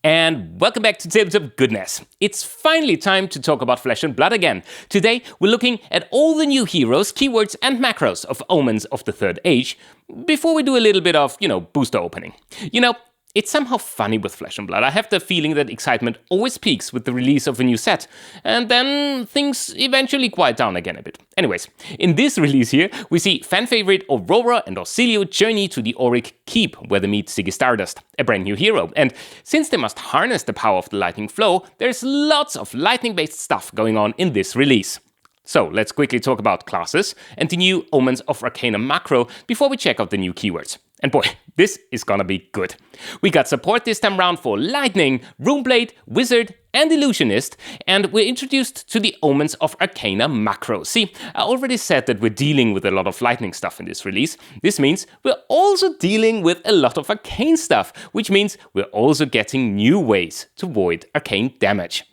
And welcome back to Tables of Goodness. It's finally time to talk about Flesh and Blood again. Today we're looking at all the new heroes, keywords and macros of Omens of the Third Age, before we do a little bit of, booster opening. It's somehow funny with Flesh and Blood. I have the feeling that excitement always peaks with the release of a new set, and then things eventually quiet down again a bit. Anyways, in this release here, we see fan favorite Aurora and Oscilio journey to the Auric Keep, where they meet Zyggy Stardust, a brand new hero. And since they must harness the power of the lightning flow, there's lots of lightning-based stuff going on in this release. So let's quickly talk about classes and the new Omens of Arcana macro before we check out the new keywords. And boy, this is gonna be good. We got support this time round for Lightning, Runeblade, Wizard, and Illusionist, and we're introduced to the Omens of Arcana macro. See, I already said that we're dealing with a lot of lightning stuff in this release. This means we're also dealing with a lot of arcane stuff, which means we're also getting new ways to void arcane damage.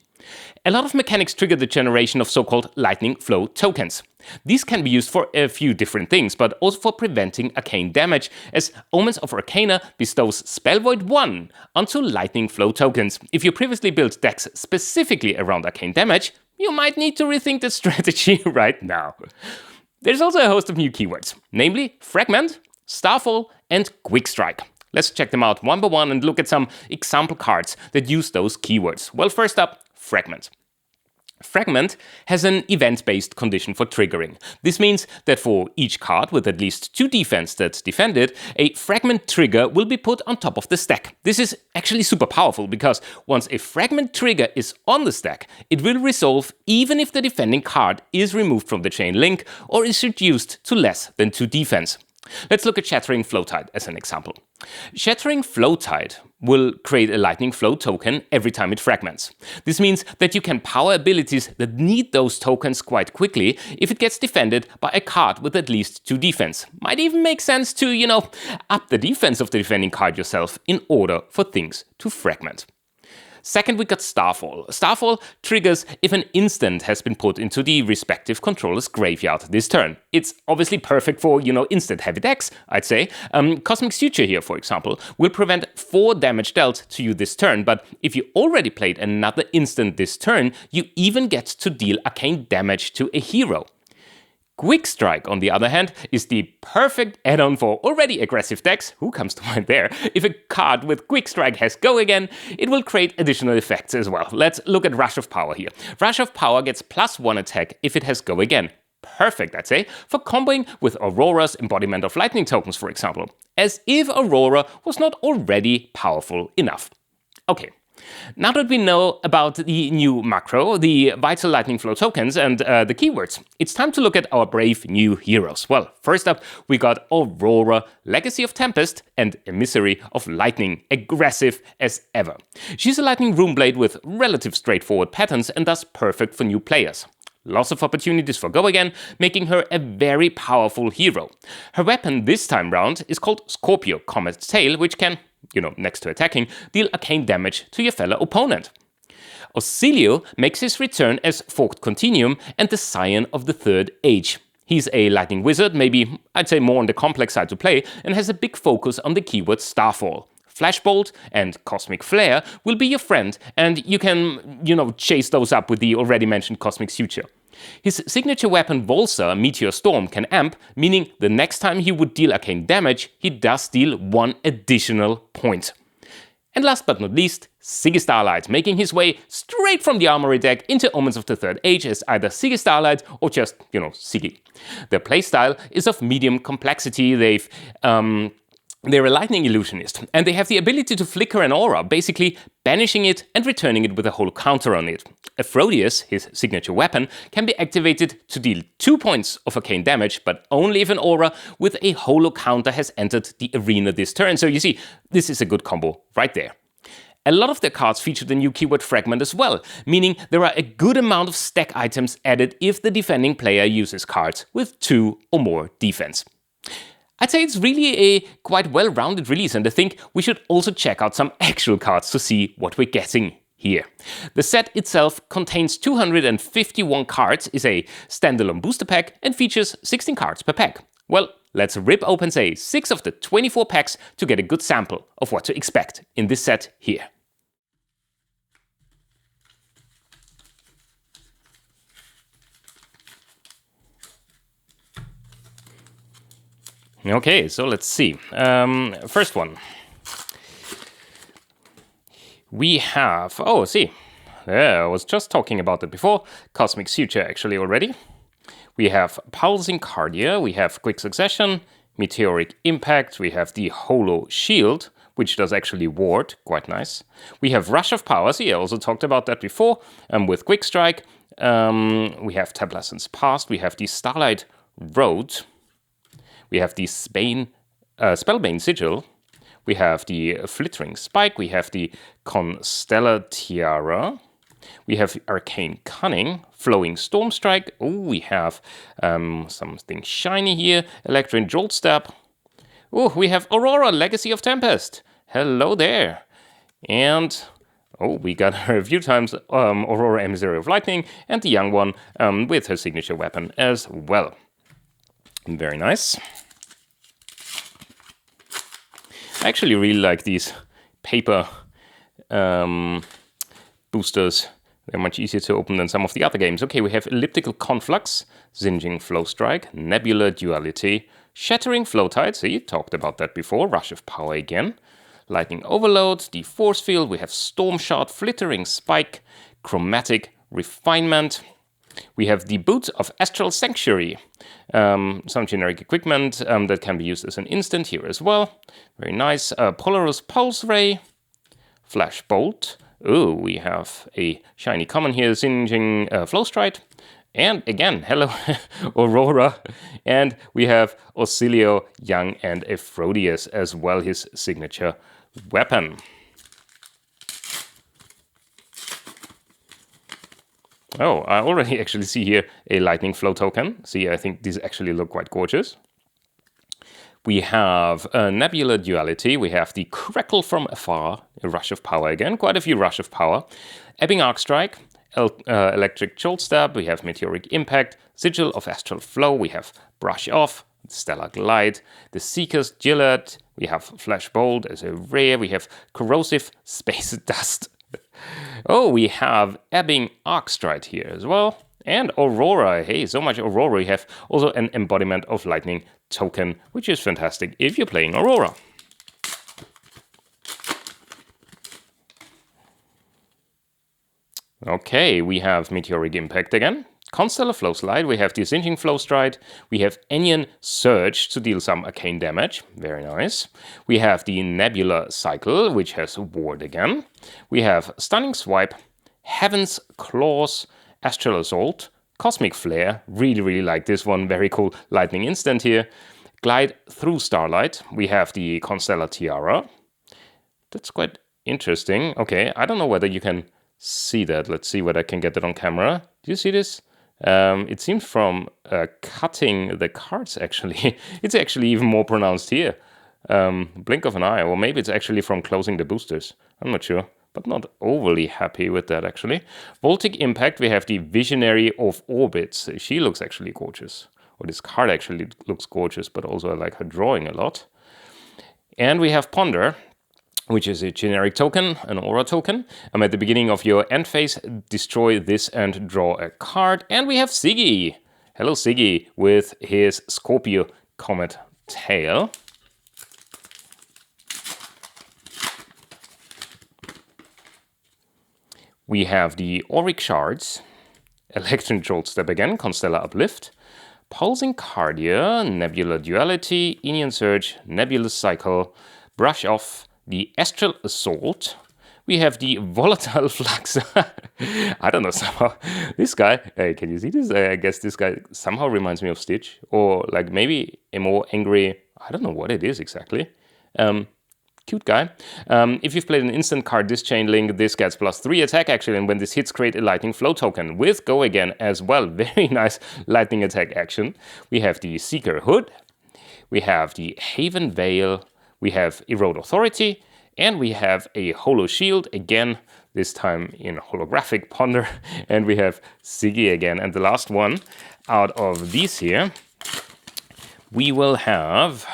A lot of mechanics trigger the generation of so-called lightning flow tokens. These can be used for a few different things, but also for preventing arcane damage, as Omens of Arcana bestows Spell Void 1 onto lightning flow tokens. If you previously built decks specifically around arcane damage, you might need to rethink the strategy right now. There's also a host of new keywords, namely Fragment, Starfall, and Quickstrike. Let's check them out one by one and look at some example cards that use those keywords. Well, first up, Fragment. Fragment has an event-based condition for triggering. This means that for each card with at least 2 defense that's defended, a Fragment trigger will be put on top of the stack. This is actually super powerful because once a Fragment trigger is on the stack, it will resolve even if the defending card is removed from the chain link or is reduced to less than 2 defense. Let's look at Shattering Flowtide as an example. Shattering Flowtide will create a lightning flow token every time it fragments. This means that you can power abilities that need those tokens quite quickly if it gets defended by a card with at least 2 defense. Might even make sense to, up the defense of the defending card yourself in order for things to fragment. Second, we got Starfall. Starfall triggers if an instant has been put into the respective controller's graveyard this turn. It's obviously perfect for, instant heavy decks, I'd say. Cosmic Suture here, for example, will prevent 4 damage dealt to you this turn, but if you already played another instant this turn, you even get to deal arcane damage to a hero. Quickstrike, on the other hand, is the perfect add-on for already aggressive decks. Who comes to mind there? If a card with Quickstrike has Go Again, it will create additional effects as well. Let's look at Rush of Power here. Rush of Power gets +1 attack if it has Go Again. Perfect, I'd say, for comboing with Aurora's Embodiment of Lightning tokens, for example. As if Aurora was not already powerful enough. Okay. Now that we know about the new macro, the vital lightning flow tokens, and the keywords, it's time to look at our brave new heroes. Well, first up, we got Aurora, Legacy of Tempest, and Emissary of Lightning, aggressive as ever. She's a lightning runeblade with relative straightforward patterns and thus perfect for new players. Lots of opportunities for Go Again, making her a very powerful hero. Her weapon this time round is called Scorpio Comet's Tail, which can, next to attacking, deal arcane damage to your fellow opponent. Oscilio makes his return as Forked Continuum and the Scion of the Third Age. He's a lightning wizard, maybe I'd say more on the complex side to play, and has a big focus on the keyword Starfall. Flashbolt and Cosmic Flare will be your friend, and you can, chase those up with the already mentioned Cosmic Suture. His signature weapon Volsa, Meteor Storm, can amp, meaning the next time he would deal arcane damage, he does deal 1 additional point. And last but not least, Zyggy Starlight, making his way straight from the Armory deck into Omens of the Third Age as either Zyggy Starlight or just, Zyggy. Their playstyle is of medium complexity. They're a lightning illusionist, and they have the ability to flicker an aura, basically banishing it and returning it with a holo counter on it. Aphrodisias, his signature weapon, can be activated to deal 2 points of arcane damage, but only if an aura with a holo counter has entered the arena this turn. So you see, this is a good combo right there. A lot of their cards feature the new keyword Fragment as well, meaning there are a good amount of stack items added if the defending player uses cards with 2 or more defense. I'd say it's really a quite well-rounded release, and I think we should also check out some actual cards to see what we're getting here. The set itself contains 251 cards, is a standalone booster pack, and features 16 cards per pack. Well, let's rip open, say, 6 of the 24 packs to get a good sample of what to expect in this set here. Okay, so let's see. First one. We have, oh, see, yeah, I was just talking about it before. Cosmic Suture actually already. We have Pulsing Cardia, we have Quick Succession, Meteoric Impact, we have the Holo Shield, which does actually ward, quite nice. We have Rush of Power, see, I also talked about that before, with Quickstrike. We have Tablasson's Past, we have the Starlight Road, we have the Spellbane Sigil, we have the Flittering Spike, we have the Constellar Tiara, we have Arcane Cunning, Flowing Stormstrike, oh, we have something shiny here, Electrin Jolt Stab, oh, we have Aurora, Legacy of Tempest, hello there, and oh, we got her a few times, Aurora, Emissary of Lightning, and the young one with her signature weapon as well. Very nice. I actually really like these paper boosters. They're much easier to open than some of the other games. Okay, we have Elliptical Conflux, Singeing Flowstrike, Nebula Duality, Shattering Flowtide, see, talked about that before, Rush of Power again, Lightning Overload, the Force Field, we have Storm Shot, Flittering Spike, Chromatic Refinement. We have the Boot of Astral Sanctuary, some generic equipment that can be used as an instant here as well. Very nice. Polaris Pulse Ray, Flash Bolt. Oh, we have a shiny common here, Singeing Flowstrike. And again, hello, Aurora. And we have Oscilio, Young, and Ephrodius as well, his signature weapon. Oh, I already actually see here a Lightning Flow token. See, I think these actually look quite gorgeous. We have Nebula Duality. We have the Crackle from Afar, a Rush of Power again. Quite a few Rush of Power. Ebbing Arcstrike, Electric Jolt Stab. We have Meteoric Impact, Sigil of Astral Flow. We have Brush Off, Stellar Glide, the Seeker's Gillette. We have Flash Bolt as a rare. We have Corrosive Space Dust. Oh, we have Ebbing Arcstrike here as well. And Aurora. Hey, so much Aurora. We have also an Embodiment of Lightning token, which is fantastic if you're playing Aurora. Okay, we have Meteoric Impact again. Constellar Flow Slide, we have the Singeing Flowstrike, we have Enyan Surge to deal some arcane damage, very nice. We have the Nebula Cycle, which has Ward again. We have Stunning Swipe, Heaven's Claws, Astral Assault, Cosmic Flare, really like this one, very cool lightning instant here. Glide Through Starlight, we have the Constellar Tiara. That's quite interesting. Okay, I don't know whether you can see that. Let's see whether I can get that on camera. Do you see this? It seems from cutting the cards, actually. It's actually even more pronounced here. Blink of an eye, or maybe it's actually from closing the boosters. I'm not sure, but not overly happy with that, actually. Voltic Impact, we have the Visionary of Orbits. She looks actually gorgeous. Or this card actually looks gorgeous, but also I like her drawing a lot. And we have Ponder, which is a generic token, an aura token. At the beginning of your end phase, destroy this and draw a card. And we have Zyggy. Hello, Zyggy, with his Scorpio Comet tail. We have the Auric Shards, Electron Jolt Step again, Constellar Uplift, Pulsing Cardia, Nebula Duality, Enyan Surge, Nebulous Cycle, Brush Off, the Astral Assault. We have the Volatile Flux. I don't know, somehow. This guy, can you see this? I guess this guy somehow reminds me of Stitch. Or like maybe a more angry, I don't know what it is exactly. Cute guy. If you've played an instant card, this Chain Link, this gets +3 attack actually, and when this hits, create a Lightning Flow token with Go Again as well. Very nice lightning attack action. We have the Seeker Hood. We have the Haven Veil. We have Erode Authority. And we have a Holo Shield, again, this time in holographic Ponder. And we have Zyggy again. And the last one out of these here, we will have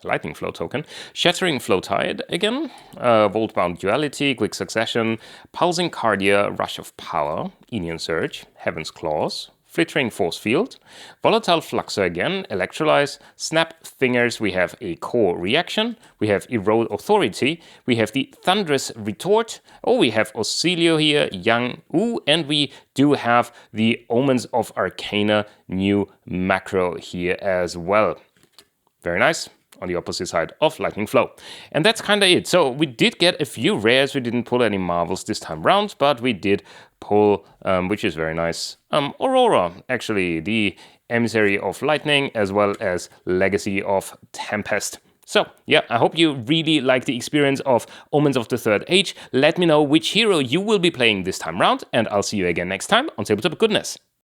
Lightning Flow token, Shattering Flowtide again, Voltbound Duality, Quick Succession, Pulsing Cardia, Rush of Power, Enyan Surge, Heaven's Claws, Flittering Force Field, Volatile Fluxer again, Electrolyze, Snap Fingers, we have a Core Reaction, we have Erode Authority, we have the Thunderous Retort, we have Oscilio here, Young, and we do have the Omens of Arcana new macro here as well. Very nice. On the opposite side of Lightning Flow. And that's kind of it. So we did get a few rares. We didn't pull any marvels this time round, but we did pull, which is very nice, Aurora, actually, the Emissary of Lightning, as well as Legacy of Tempest. So, yeah, I hope you really like the experience of Omens of the Third Age. Let me know which hero you will be playing this time round, and I'll see you again next time on Tabletop Goodness.